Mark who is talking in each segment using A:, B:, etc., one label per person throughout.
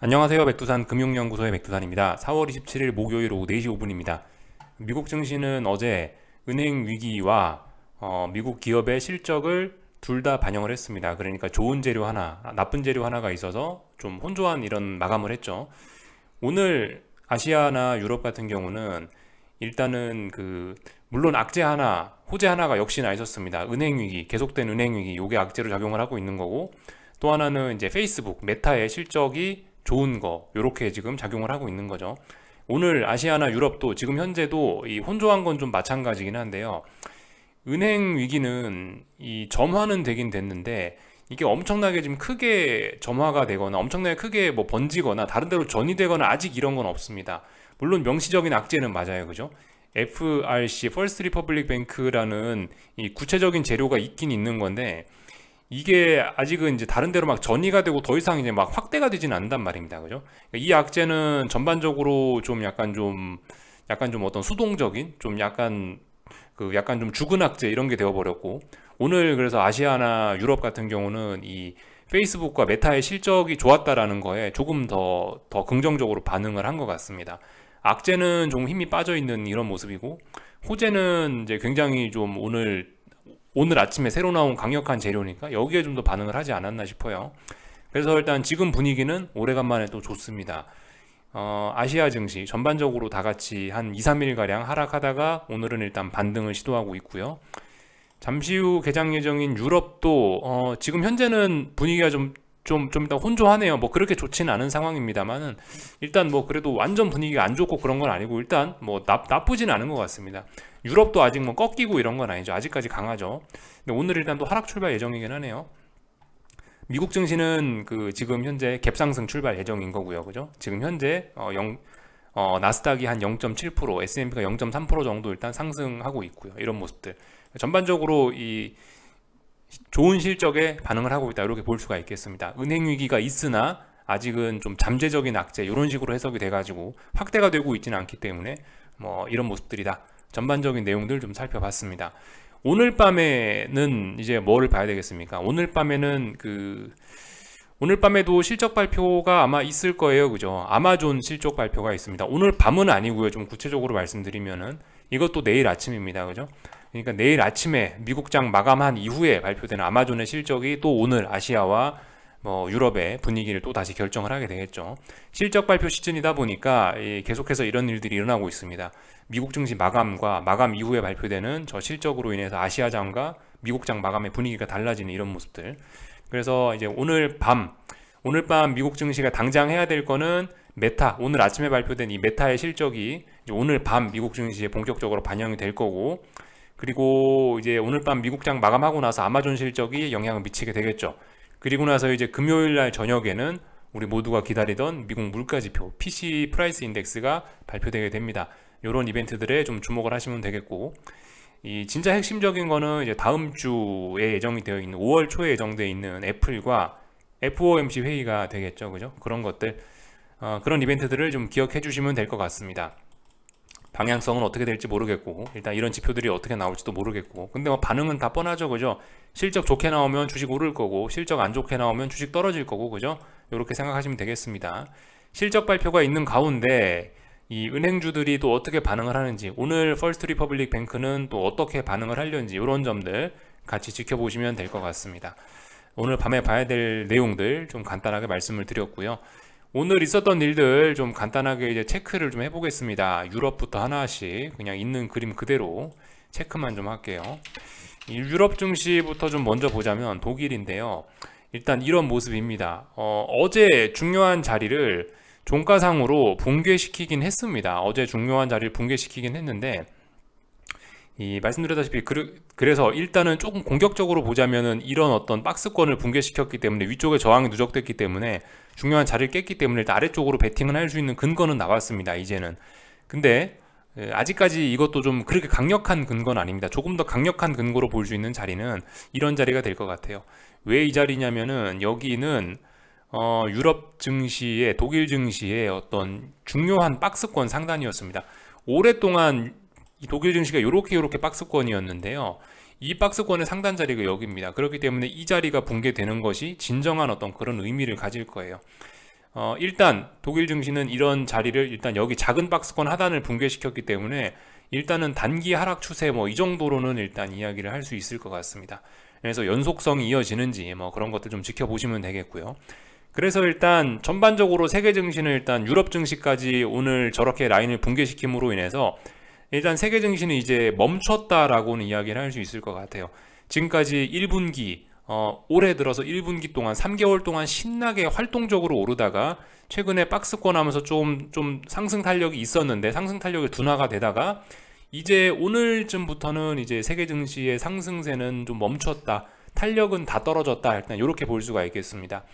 A: 안녕하세요. 백두산 금융연구소의 백두산입니다. 4월 27일 목요일 오후 4시 5분입니다. 미국 증시는 어제 은행 위기와 미국 기업의 실적을 둘 다 반영을 했습니다. 그러니까 좋은 재료 하나, 나쁜 재료 하나가 있어서 좀 혼조한 이런 마감을 했죠. 오늘 아시아나 유럽 같은 경우는 일단은 물론 악재 하나, 호재 하나가 역시나 있었습니다. 은행 위기, 계속된 은행 위기, 요게 악재로 작용을 하고 있는 거고, 또 하나는 이제 페이스북, 메타의 실적이 좋은 거, 요렇게 지금 작용을 하고 있는 거죠. 오늘 아시아나 유럽도 지금 현재도 이 혼조한 건 좀 마찬가지긴 한데요. 은행 위기는 이 점화는 되긴 됐는데 이게 엄청나게 지금 크게 점화가 되거나 엄청나게 크게 뭐 번지거나 다른 데로 전이되거나 아직 이런 건 없습니다. 물론 명시적인 악재는 맞아요. 그죠? FRC, First Republic Bank라는 이 구체적인 재료가 있긴 있는 건데 이게 아직은 이제 다른 데로 막 전이가 되고 더 이상 이제 막 확대가 되지는 않는단 말입니다. 그죠? 이 악재는 전반적으로 좀 약간 좀 어떤 수동적인 좀 약간 좀 죽은 악재 이런 게 되어버렸고 오늘 그래서 아시아나 유럽 같은 경우는 이 페이스북과 메타의 실적이 좋았다라는 거에 조금 더 긍정적으로 반응을 한 것 같습니다. 악재는 좀 힘이 빠져 있는 이런 모습이고 호재는 이제 굉장히 좀 오늘 아침에 새로 나온 강력한 재료니까 여기에 좀 더 반응을 하지 않았나 싶어요. 그래서 일단 지금 분위기는 오래간만에 또 좋습니다. 아시아 증시 전반적으로 다 같이 한 2, 3일가량 하락하다가 오늘은 일단 반등을 시도하고 있고요. 잠시 후 개장 예정인 유럽도 지금 현재는 분위기가 좀 일단 혼조하네요. 뭐 그렇게 좋지는 않은 상황입니다만은 일단 뭐 그래도 완전 분위기가 안 좋고 그런 건 아니고 일단 뭐 나쁘진 않은 것 같습니다. 유럽도 아직 뭐 꺾이고 이런 건 아니죠. 아직까지 강하죠. 근데 오늘 일단 또 하락 출발 예정이긴 하네요. 미국 증시는 지금 현재 갭상승 출발 예정인 거고요. 그죠? 지금 현재 나스닥이 한 0.7%, S&P가 0.3% 정도 일단 상승하고 있고요. 이런 모습들. 전반적으로 이 좋은 실적에 반응을 하고 있다 이렇게 볼 수가 있겠습니다. 은행 위기가 있으나 아직은 좀 잠재적인 악재 이런 식으로 해석이 돼가지고 확대가 되고 있지는 않기 때문에 뭐 이런 모습들이다. 전반적인 내용들 좀 살펴봤습니다. 오늘 밤에는 이제 뭐를 봐야 되겠습니까? 오늘 밤에도 실적 발표가 아마 있을 거예요. 그죠? 아마존 실적 발표가 있습니다. 오늘 밤은 아니고요. 좀 구체적으로 말씀드리면은 이것도 내일 아침입니다. 그죠? 그러니까 내일 아침에 미국장 마감한 이후에 발표되는 아마존의 실적이 또 오늘 아시아와 뭐 유럽의 분위기를 또 다시 결정을 하게 되겠죠. 실적 발표 시즌이다 보니까 계속해서 이런 일들이 일어나고 있습니다. 미국 증시 마감과 마감 이후에 발표되는 저 실적으로 인해서 아시아장과 미국장 마감의 분위기가 달라지는 이런 모습들. 그래서 이제 오늘 밤 미국 증시가 당장 해야 될 거는 메타, 오늘 아침에 발표된 이 메타의 실적이 오늘 밤 미국 증시에 본격적으로 반영이 될 거고, 그리고 이제 오늘 밤 미국장 마감하고 나서 아마존 실적이 영향을 미치게 되겠죠. 그리고 나서 이제 금요일 날 저녁에는 우리 모두가 기다리던 미국 물가지표 PC 프라이스 인덱스가 발표되게 됩니다. 이런 이벤트들에 좀 주목을 하시면 되겠고, 이 진짜 핵심적인 거는 이제 다음 주에 예정이 되어 있는 5월 초에 예정되어 있는 애플과 FOMC 회의가 되겠죠. 그죠? 그런 것들, 그런 이벤트들을 좀 기억해 주시면 될 것 같습니다. 방향성은 어떻게 될지 모르겠고 일단 이런 지표들이 어떻게 나올지도 모르겠고 근데 뭐 반응은 다 뻔하죠. 그죠? 실적 좋게 나오면 주식 오를 거고 실적 안 좋게 나오면 주식 떨어질 거고 그죠? 이렇게 생각하시면 되겠습니다. 실적 발표가 있는 가운데 이 은행주들이 또 어떻게 반응을 하는지 오늘 퍼스트 리퍼블릭 뱅크는 또 어떻게 반응을 하려는지 이런 점들 같이 지켜보시면 될 것 같습니다. 오늘 밤에 봐야 될 내용들 좀 간단하게 말씀을 드렸고요. 오늘 있었던 일들 좀 간단하게 이제 체크를 좀 해보겠습니다. 유럽부터 하나씩 그냥 있는 그림 그대로 체크만 좀 할게요. 이 유럽 증시부터 좀 먼저 보자면 독일인데요. 일단 이런 모습입니다. 어제 중요한 자리를 종가상으로 붕괴시키긴 했습니다. 어제 중요한 자리를 붕괴시키긴 했는데 말씀드렸다시피 그래서 일단은 조금 공격적으로 보자면은 이런 어떤 박스권을 붕괴시켰기 때문에 위쪽에 저항이 누적됐기 때문에 중요한 자리를 깼기 때문에 일단 아래쪽으로 베팅을 할 수 있는 근거는 나왔습니다. 이제는. 근데 아직까지 이것도 좀 그렇게 강력한 근거는 아닙니다. 조금 더 강력한 근거로 볼 수 있는 자리는 이런 자리가 될 것 같아요. 왜 이 자리냐면은 여기는 유럽 증시의 독일 증시의 어떤 중요한 박스권 상단이었습니다. 오랫동안 이 독일 증시가 요렇게 박스권이었는데요. 이 박스권의 상단 자리가 여기입니다. 그렇기 때문에 이 자리가 붕괴되는 것이 진정한 어떤 그런 의미를 가질 거예요. 일단 독일 증시는 이런 자리를 일단 여기 작은 박스권 하단을 붕괴시켰기 때문에 일단은 단기 하락 추세 뭐 이 정도로는 일단 이야기를 할 수 있을 것 같습니다. 그래서 연속성이 이어지는지 뭐 그런 것들 좀 지켜보시면 되겠고요. 그래서 일단 전반적으로 세계 증시는 일단 유럽 증시까지 오늘 저렇게 라인을 붕괴시킴으로 인해서 일단 세계 증시는 이제 멈췄다라고는 이야기를 할 수 있을 것 같아요. 지금까지 1분기 올해 들어서 1분기 동안 3개월 동안 신나게 활동적으로 오르다가 최근에 박스권 하면서 좀 상승 탄력이 있었는데 상승 탄력이 둔화가 되다가 이제 오늘쯤부터는 이제 세계 증시의 상승세는 좀 멈췄다. 탄력은 다 떨어졌다. 일단 이렇게 볼 수가 있겠습니다.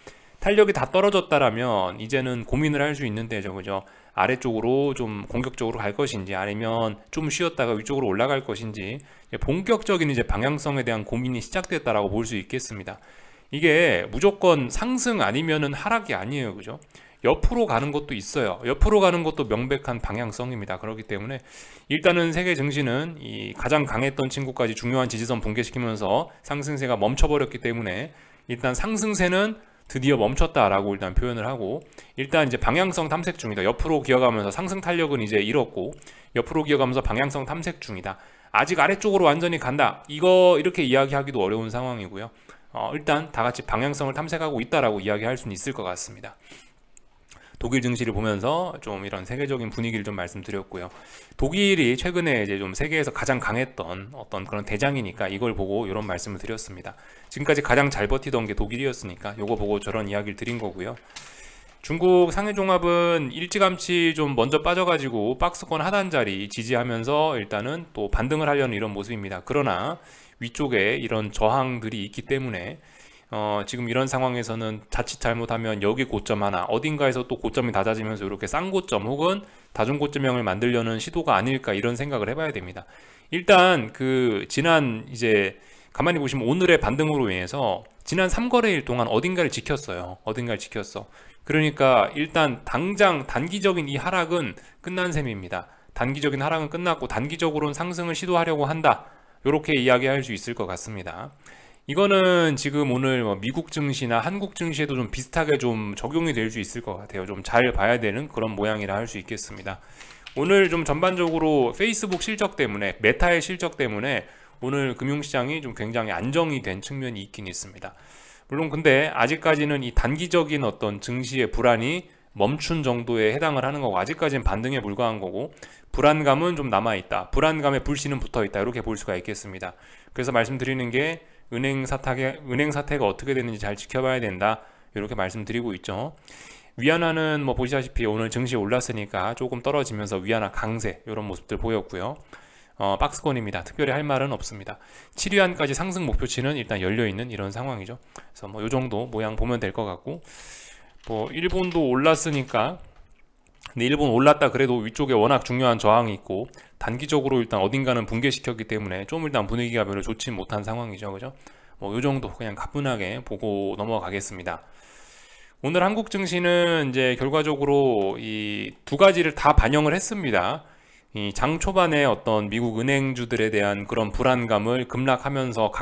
A: 탄력이 다 떨어졌다라면 이제는 고민을 할 수 있는데 그죠? 아래쪽으로 좀 공격적으로 갈 것인지 아니면 좀 쉬었다가 위쪽으로 올라갈 것인지 본격적인 이제 방향성에 대한 고민이 시작됐다라고 볼 수 있겠습니다. 이게 무조건 상승 아니면은 하락이 아니에요. 그죠? 옆으로 가는 것도 있어요. 옆으로 가는 것도 명백한 방향성입니다. 그렇기 때문에 일단은 세계 증시는 이 가장 강했던 친구까지 중요한 지지선 붕괴시키면서 상승세가 멈춰버렸기 때문에 일단 상승세는 드디어 멈췄다라고 일단 표현을 하고 일단 이제 방향성 탐색 중이다. 옆으로 기어가면서 상승 탄력은 이제 잃었고 옆으로 기어가면서 방향성 탐색 중이다. 아직 아래쪽으로 완전히 간다. 이거 이렇게 이야기하기도 어려운 상황이고요. 일단 다 같이 방향성을 탐색하고 있다라고 이야기할 수는 있을 것 같습니다. 독일 증시를 보면서 좀 이런 세계적인 분위기를 좀 말씀드렸고요. 독일이 최근에 이제 좀 세계에서 가장 강했던 어떤 그런 대장이니까 이걸 보고 이런 말씀을 드렸습니다. 지금까지 가장 잘 버티던 게 독일이었으니까 요거 보고 저런 이야기를 드린 거고요. 중국 상해종합은 일찌감치 좀 먼저 빠져가지고 박스권 하단 자리 지지하면서 일단은 또 반등을 하려는 이런 모습입니다. 그러나 위쪽에 이런 저항들이 있기 때문에 지금 이런 상황에서는 자칫 잘못하면 여기 고점 하나 어딘가에서 또 고점이 낮아지면서 이렇게 쌍고점 혹은 다중고점형을 만들려는 시도가 아닐까 이런 생각을 해봐야 됩니다. 일단 그 지난 이제 가만히 보시면 오늘의 반등으로 인해서 지난 3거래일 동안 어딘가를 지켰어요. 어딘가를 지켰어. 그러니까 일단 당장 단기적인 이 하락은 끝난 셈입니다. 단기적인 하락은 끝났고 단기적으로는 상승을 시도하려고 한다. 이렇게 이야기할 수 있을 것 같습니다. 이거는 지금 오늘 미국 증시나 한국 증시에도 좀 비슷하게 좀 적용이 될 수 있을 것 같아요. 좀 잘 봐야 되는 그런 모양이라 할 수 있겠습니다. 오늘 좀 전반적으로 페이스북 실적 때문에 메타의 실적 때문에 오늘 금융시장이 좀 굉장히 안정이 된 측면이 있긴 있습니다. 물론 근데 아직까지는 이 단기적인 어떤 증시의 불안이 멈춘 정도에 해당을 하는 거고 아직까지는 반등에 불과한 거고 불안감은 좀 남아있다. 불안감에 불씨는 붙어있다. 이렇게 볼 수가 있겠습니다. 그래서 말씀드리는 게 은행 사태가 어떻게 되는지 잘 지켜봐야 된다. 이렇게 말씀드리고 있죠. 위안화는 뭐 보시다시피 오늘 증시 올랐으니까 조금 떨어지면서 위안화 강세 이런 모습들 보였고요. 박스권입니다. 특별히 할 말은 없습니다. 7위안까지 상승 목표치는 일단 열려있는 이런 상황이죠. 그래서 뭐 요 정도 모양 보면 될 것 같고 뭐 일본도 올랐으니까 근데 일본 올랐다 그래도 위쪽에 워낙 중요한 저항이 있고 단기적으로 일단 어딘가는 붕괴시켰기 때문에 좀 일단 분위기가 별로 좋지 못한 상황이죠. 그죠? 뭐 요 정도 그냥 가뿐하게 보고 넘어가겠습니다. 오늘 한국 증시는 이제 결과적으로 이 두 가지를 다 반영을 했습니다. 이 장 초반에 어떤 미국 은행주들에 대한 그런 불안감을 급락하면서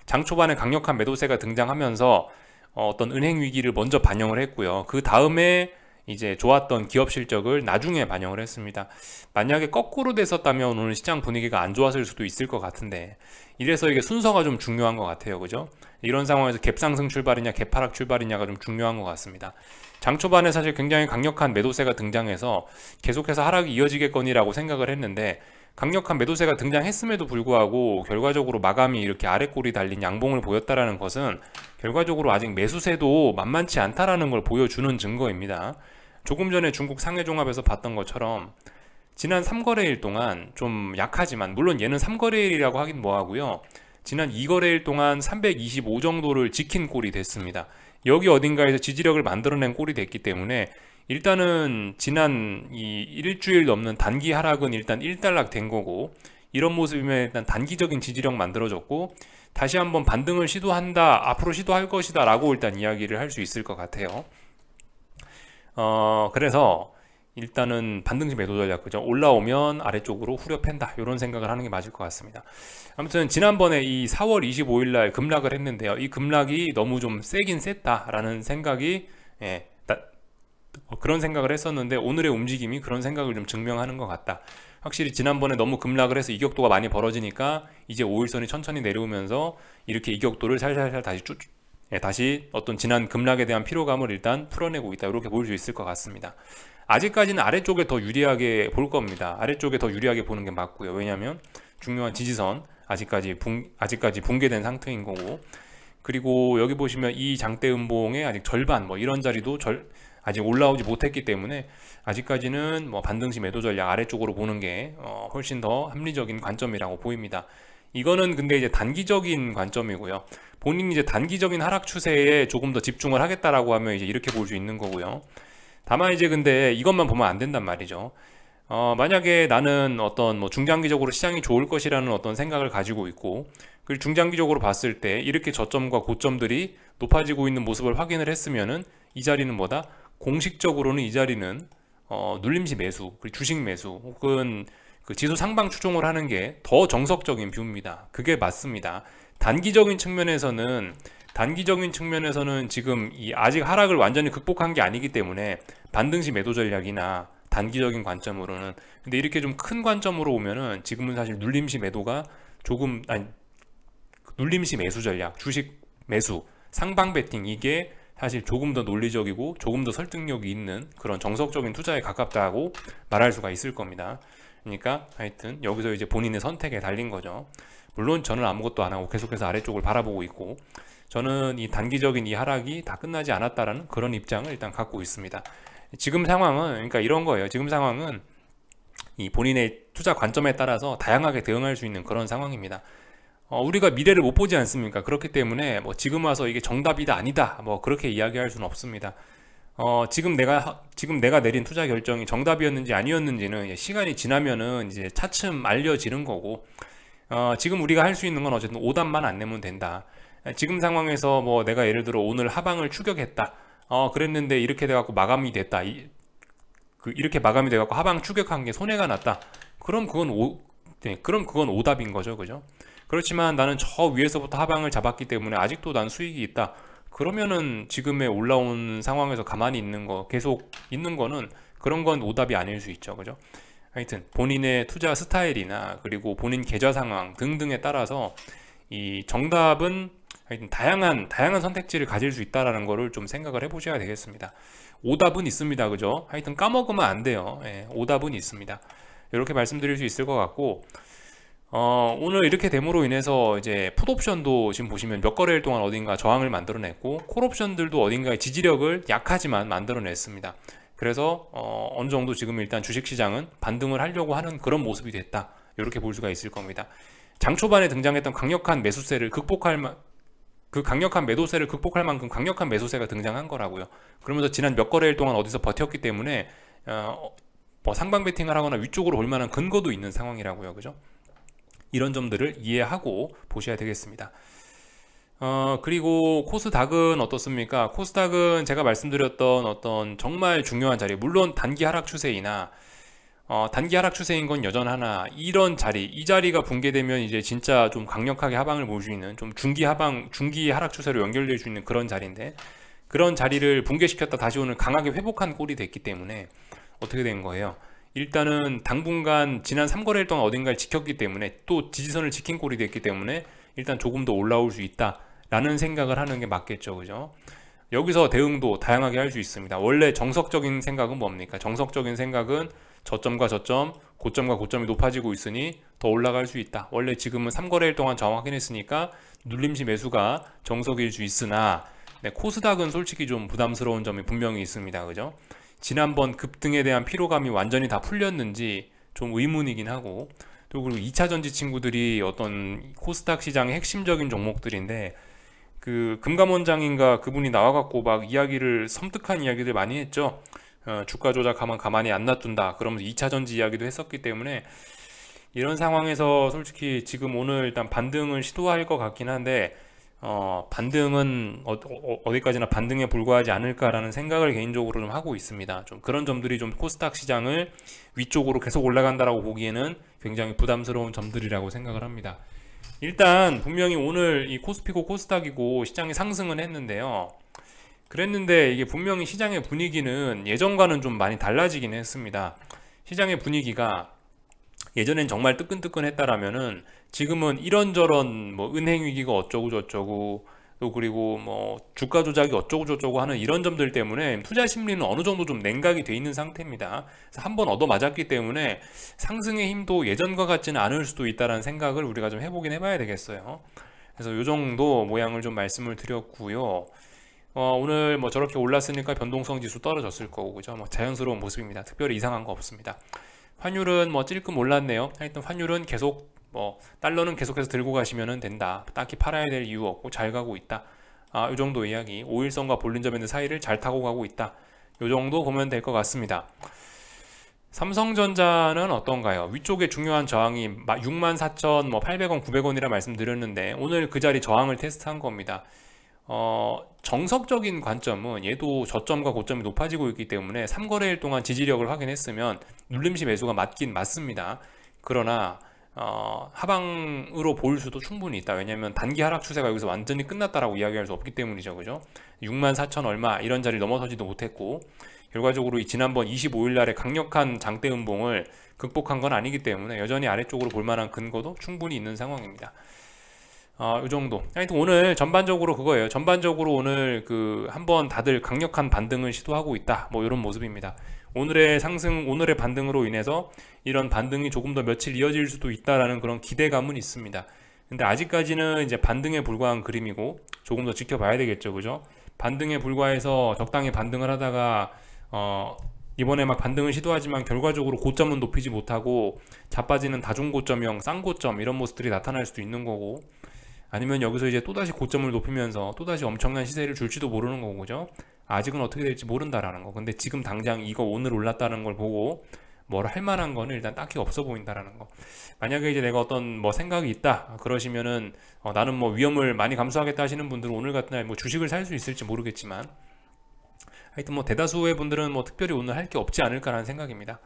A: 장 초반에 강력한 매도세가 등장하면서 어떤 은행 위기를 먼저 반영을 했고요. 그 다음에 이제 좋았던 기업 실적을 나중에 반영을 했습니다. 만약에 거꾸로 됐었다면 오늘 시장 분위기가 안 좋았을 수도 있을 것 같은데 이래서 이게 순서가 좀 중요한 것 같아요. 그죠? 이런 상황에서 갭상승 출발이냐 갭하락 출발이냐가 좀 중요한 것 같습니다. 장 초반에 사실 굉장히 강력한 매도세가 등장해서 계속해서 하락이 이어지겠거니라고 생각을 했는데 강력한 매도세가 등장했음에도 불구하고 결과적으로 마감이 이렇게 아래꼬리 달린 양봉을 보였다라는 것은 결과적으로 아직 매수세도 만만치 않다라는 걸 보여주는 증거입니다. 조금 전에 중국 상해종합에서 봤던 것처럼 지난 3거래일 동안 좀 약하지만 물론 얘는 3거래일이라고 하긴 뭐하고요. 지난 2거래일 동안 325 정도를 지킨 꼴이 됐습니다. 여기 어딘가에서 지지력을 만들어낸 꼴이 됐기 때문에 일단은 지난 이 일주일 넘는 단기 하락은 일단 일단락 된 거고 이런 모습이면 일단 단기적인 지지력 만들어졌고 다시 한번 반등을 시도한다 앞으로 시도할 것이다 라고 일단 이야기를 할 수 있을 것 같아요. 그래서 일단은 반등시 매도 전략 그죠? 올라오면 아래쪽으로 후려 팬다 이런 생각을 하는 게 맞을 것 같습니다. 아무튼 지난번에 이 4월 25일 날 급락을 했는데요. 이 급락이 너무 좀 세긴 셌다라는 생각이 그런 생각을 했었는데 오늘의 움직임이 그런 생각을 좀 증명하는 것 같다. 확실히 지난번에 너무 급락을 해서 이격도가 많이 벌어지니까 이제 5일선이 천천히 내려오면서 이렇게 이격도를 살살살 다시 어떤 지난 급락에 대한 피로감을 일단 풀어내고 있다, 이렇게 볼 수 있을 것 같습니다. 아직까지는 아래쪽에 더 유리하게 볼 겁니다. 아래쪽에 더 유리하게 보는 게 맞고요. 왜냐하면 중요한 지지선 아직까지 붕괴된 상태인 거고, 그리고 여기 보시면 이 장대 음봉의 아직 절반 뭐 이런 자리도 아직 올라오지 못했기 때문에 아직까지는 뭐 반등시 매도 전략 아래쪽으로 보는 게 훨씬 더 합리적인 관점이라고 보입니다. 이거는 근데 이제 단기적인 관점이고요. 본인이 이제 단기적인 하락 추세에 조금 더 집중을 하겠다라고 하면 이제 이렇게 볼 수 있는 거고요. 다만 이제 근데 이것만 보면 안 된단 말이죠. 만약에 나는 어떤 뭐 중장기적으로 시장이 좋을 것이라는 어떤 생각을 가지고 있고, 그리고 중장기적으로 봤을 때 이렇게 저점과 고점들이 높아지고 있는 모습을 확인을 했으면은 이 자리는 뭐다? 공식적으로는 이 자리는 눌림시 매수, 그리고 주식 매수 혹은 그 지수 상방 추종을 하는 게 더 정석적인 뷰입니다. 그게 맞습니다. 단기적인 측면에서는 지금 이 아직 하락을 완전히 극복한 게 아니기 때문에 반등시 매도 전략이나 단기적인 관점으로는, 근데 이렇게 좀 큰 관점으로 오면은 지금은 사실 눌림시 매도가 눌림시 매수 전략, 주식 매수, 상방 베팅, 이게 사실 조금 더 논리적이고 조금 더 설득력이 있는 그런 정석적인 투자에 가깝다고 말할 수가 있을 겁니다. 그러니까 하여튼 여기서 이제 본인의 선택에 달린 거죠. 물론 저는 아무것도 안 하고 계속해서 아래쪽을 바라보고 있고, 저는 이 단기적인 이 하락이 다 끝나지 않았다라는 그런 입장을 일단 갖고 있습니다. 지금 상황은 그러니까 이런 거예요. 지금 상황은 이 본인의 투자 관점에 따라서 다양하게 대응할 수 있는 그런 상황입니다. 우리가 미래를 못 보지 않습니까? 그렇기 때문에 뭐 지금 와서 이게 정답이다 아니다 뭐 그렇게 이야기할 수는 없습니다. 지금 내가 내린 투자 결정이 정답이었는지 아니었는지는 시간이 지나면은 이제 차츰 알려지는 거고, 지금 우리가 할 수 있는 건 어쨌든 오답만 안 내면 된다. 지금 상황에서 뭐 내가 예를 들어 오늘 하방을 추격했다, 그랬는데 이렇게 돼갖고 마감이 됐다, 이렇게 마감이 돼갖고 하방 추격한 게 손해가 났다, 그럼 그건 오답인 거죠, 그죠? 그렇지만 나는 저 위에서부터 하방을 잡았기 때문에 아직도 난 수익이 있다, 그러면은 지금의 올라온 상황에서 가만히 있는 거, 계속 있는 거는, 그런 건 오답이 아닐 수 있죠, 그죠? 하여튼 본인의 투자 스타일이나 그리고 본인 계좌 상황 등등에 따라서 이 정답은 하여튼 다양한 선택지를 가질 수 있다라는 거를 좀 생각을 해보셔야 되겠습니다. 오답은 있습니다, 그죠? 하여튼 까먹으면 안 돼요. 예, 오답은 있습니다. 이렇게 말씀드릴 수 있을 것 같고, 오늘 이렇게 됨으로 인해서 이제 풋옵션도 지금 보시면 몇 거래일 동안 어딘가 저항을 만들어냈고, 콜옵션들도 어딘가의 지지력을 약하지만 만들어냈습니다. 그래서 어느 정도 지금 일단 주식시장은 반등을 하려고 하는 그런 모습이 됐다, 이렇게 볼 수가 있을 겁니다. 장 초반에 등장했던 강력한 매수세를 강력한 매도세를 극복할 만큼 강력한 매수세가 등장한 거라고요. 그러면서 지난 몇 거래일 동안 어디서 버텼기 때문에 뭐 상방 베팅을 하거나 위쪽으로 올 만한 근거도 있는 상황이라고요, 그죠? 이런 점들을 이해하고 보셔야 되겠습니다. 그리고 코스닥은 어떻습니까? 코스닥은 제가 말씀드렸던 어떤 정말 중요한 자리, 물론 단기 하락 추세이나 단기 하락 추세인 건 여전하나, 이런 자리, 이 자리가 붕괴되면 이제 진짜 좀 강력하게 하방을 볼 수 있는, 좀 중기 하락 추세로 연결될 수 있는 그런 자리인데, 그런 자리를 붕괴시켰다 다시 오늘 강하게 회복한 꼴이 됐기 때문에 어떻게 된 거예요? 일단은 당분간 지난 3거래일 동안 어딘가를 지켰기 때문에, 또 지지선을 지킨 꼴이 됐기 때문에 일단 조금 더 올라올 수 있다라는 생각을 하는 게 맞겠죠, 그죠? 여기서 대응도 다양하게 할 수 있습니다. 원래 정석적인 생각은 뭡니까? 정석적인 생각은 저점과 저점, 고점과 고점이 높아지고 있으니 더 올라갈 수 있다. 원래 지금은 3거래일 동안 저항 확인했으니까 눌림시 매수가 정석일 수 있으나, 코스닥은 솔직히 좀 부담스러운 점이 분명히 있습니다, 그죠? 지난번 급등에 대한 피로감이 완전히 다 풀렸는지 좀 의문이긴 하고, 또 그리고 2차전지 친구들이 어떤 코스닥 시장의 핵심적인 종목들인데, 그 금감원장인가 그분이 나와갖고 막 섬뜩한 이야기들 많이 했죠. 주가 조작하면 가만히 안 놔둔다, 그러면서 2차전지 이야기도 했었기 때문에, 이런 상황에서 솔직히 지금 오늘 일단 반등을 시도할 것 같긴 한데, 반등은 어디까지나 반등에 불과하지 않을까라는 생각을 개인적으로 좀 하고 있습니다. 좀 그런 점들이 좀 코스닥 시장을 위쪽으로 계속 올라간다라고 보기에는 굉장히 부담스러운 점들이라고 생각을 합니다. 일단 분명히 오늘 이 코스피고 코스닥이고 시장이 상승은 했는데요. 그랬는데 이게 분명히 시장의 분위기는 예전과는 좀 많이 달라지긴 했습니다. 시장의 분위기가 예전엔 정말 뜨끈뜨끈했다라면은 지금은 이런저런 뭐 은행 위기가 어쩌고 저쩌고 또 그리고 뭐 주가 조작이 어쩌고 저쩌고 하는 이런 점들 때문에 투자 심리는 어느 정도 좀 냉각이 돼 있는 상태입니다. 그래서 한번 얻어 맞았기 때문에 상승의 힘도 예전과 같지는 않을 수도 있다라는 생각을 우리가 좀 해보긴 해봐야 되겠어요. 그래서 이 정도 모양을 좀 말씀을 드렸고요. 오늘 뭐 저렇게 올랐으니까 변동성 지수 떨어졌을 거고, 그죠? 뭐 자연스러운 모습입니다. 특별히 이상한 거 없습니다. 환율은 뭐 찔끔 올랐네요. 하여튼 환율은 계속 뭐 달러는 계속해서 들고 가시면 된다. 딱히 팔아야 될 이유 없고 잘 가고 있다. 이 정도 이야기. 5일선과 볼린저 밴드 사이를 잘 타고 가고 있다. 이 정도 보면 될 것 같습니다. 삼성전자는 어떤가요? 위쪽에 중요한 저항이 64,800원, 900원이라 말씀드렸는데 오늘 그 자리 저항을 테스트한 겁니다. 정석적인 관점은 얘도 저점과 고점이 높아지고 있기 때문에 3거래일 동안 지지력을 확인했으면 눌림시 매수가 맞긴 맞습니다. 그러나 하방으로 볼 수도 충분히 있다. 왜냐하면 단기 하락 추세가 여기서 완전히 끝났다라고 이야기할 수 없기 때문이죠. 그죠? 64,000 얼마 이런 자리를 넘어서지도 못했고 결과적으로 지난번 25일 날의 강력한 장대 음봉을 극복한 건 아니기 때문에 여전히 아래쪽으로 볼 만한 근거도 충분히 있는 상황입니다. 이 정도. 하여튼 오늘 전반적으로 그거예요. 전반적으로 오늘 한번 다들 강력한 반등을 시도하고 있다. 뭐 이런 모습입니다. 오늘의 상승, 오늘의 반등으로 인해서 이런 반등이 조금 더 며칠 이어질 수도 있다라는 그런 기대감은 있습니다. 근데 아직까지는 이제 반등에 불과한 그림이고 조금 더 지켜봐야 되겠죠. 그죠? 반등에 불과해서 적당히 반등을 하다가 이번에 막 반등을 시도하지만 결과적으로 고점은 높이지 못하고 자빠지는 다중고점형 쌍고점 이런 모습들이 나타날 수도 있는 거고, 아니면 여기서 이제 또다시 고점을 높이면서 또다시 엄청난 시세를 줄지도 모르는 거고, 그죠? 아직은 어떻게 될지 모른다라는 거. 근데 지금 당장 이거 오늘 올랐다는 걸 보고 뭘 할 만한 거는 일단 딱히 없어 보인다라는 거. 만약에 이제 내가 어떤 뭐 생각이 있다 그러시면은 나는 뭐 위험을 많이 감수하겠다 하시는 분들은 오늘 같은 날 뭐 주식을 살 수 있을지 모르겠지만 하여튼 뭐 대다수의 분들은 뭐 특별히 오늘 할 게 없지 않을까라는 생각입니다.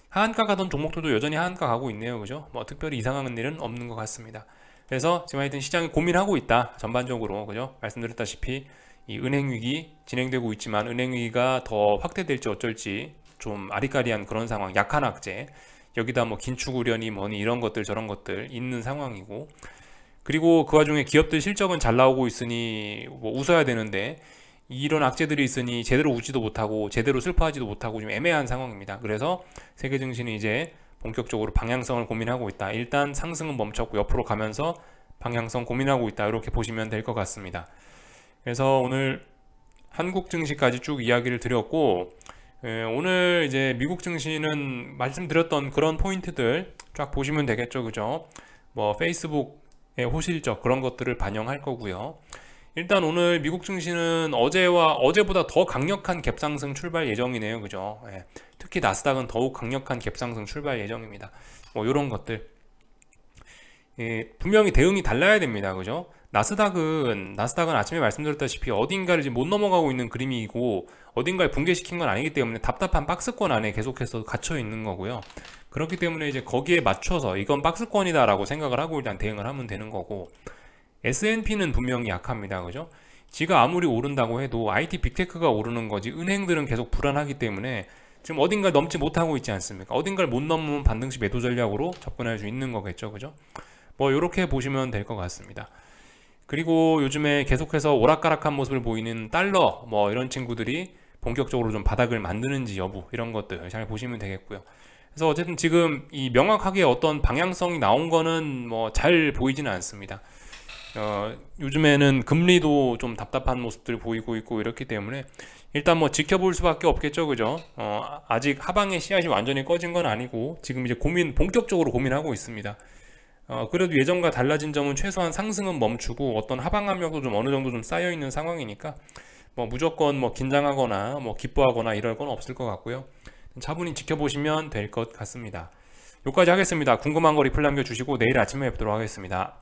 A: 하한가 가던 종목들도 여전히 하한가 가고 있네요. 그죠? 뭐 특별히 이상한 일은 없는 것 같습니다. 그래서 지금 하여튼 시장이 고민하고 있다. 전반적으로. 그죠? 말씀드렸다시피 이 은행 위기 진행되고 있지만 은행 위기가 더 확대될지 어쩔지 좀 아리까리한 그런 상황. 약한 악재. 여기다 뭐 긴축 우려니 뭐니 이런 것들 저런 것들 있는 상황이고, 그리고 그 와중에 기업들 실적은 잘 나오고 있으니 뭐 웃어야 되는데 이런 악재들이 있으니 제대로 웃지도 못하고 제대로 슬퍼하지도 못하고 좀 애매한 상황입니다. 그래서 세계 증시는 이제 본격적으로 방향성을 고민하고 있다. 일단 상승은 멈췄고 옆으로 가면서 방향성 고민하고 있다. 이렇게 보시면 될 것 같습니다. 그래서 오늘 한국 증시까지 쭉 이야기를 드렸고, 오늘 이제 미국 증시는 말씀드렸던 그런 포인트들 쫙 보시면 되겠죠. 그죠? 뭐 페이스북의 호실적 그런 것들을 반영할 거고요. 일단 오늘 미국 증시는 어제보다 더 강력한 갭상승 출발 예정이네요. 그죠? 특히 나스닥은 더욱 강력한 갭상승 출발 예정입니다. 뭐 이런 것들 분명히 대응이 달라야 됩니다. 그죠? 나스닥은 아침에 말씀드렸다시피 어딘가를 지금 못 넘어가고 있는 그림이고 어딘가를 붕괴시킨 건 아니기 때문에 답답한 박스권 안에 계속해서 갇혀 있는 거고요. 그렇기 때문에 이제 거기에 맞춰서 이건 박스권이다라고 생각을 하고 일단 대응을 하면 되는 거고, S&P는 분명히 약합니다. 그죠? 지가 아무리 오른다고 해도 IT 빅테크가 오르는 거지 은행들은 계속 불안하기 때문에 지금 어딘가 넘지 못하고 있지 않습니까? 어딘가를 못 넘으면 반등시 매도 전략으로 접근할 수 있는 거겠죠. 그죠? 뭐 이렇게 보시면 될 것 같습니다. 그리고 요즘에 계속해서 오락가락한 모습을 보이는 달러 뭐 이런 친구들이 본격적으로 좀 바닥을 만드는지 여부 이런 것들 잘 보시면 되겠고요. 그래서 어쨌든 지금 이 명확하게 어떤 방향성이 나온 거는 뭐 잘 보이지는 않습니다. 요즘에는 금리도 좀 답답한 모습들 보이고 있고 이렇기 때문에 일단 뭐 지켜볼 수밖에 없겠죠. 그죠? 아직 하방의 씨앗이 완전히 꺼진 건 아니고 지금 이제 본격적으로 고민하고 있습니다. 그래도 예전과 달라진 점은 최소한 상승은 멈추고 어떤 하방 압력도 좀 어느 정도 좀 쌓여 있는 상황이니까 뭐 무조건 뭐 긴장하거나 뭐 기뻐하거나 이럴 건 없을 것 같고요. 차분히 지켜보시면 될 것 같습니다. 여기까지 하겠습니다. 궁금한 거 리플 남겨주시고 내일 아침에 뵙도록 하겠습니다.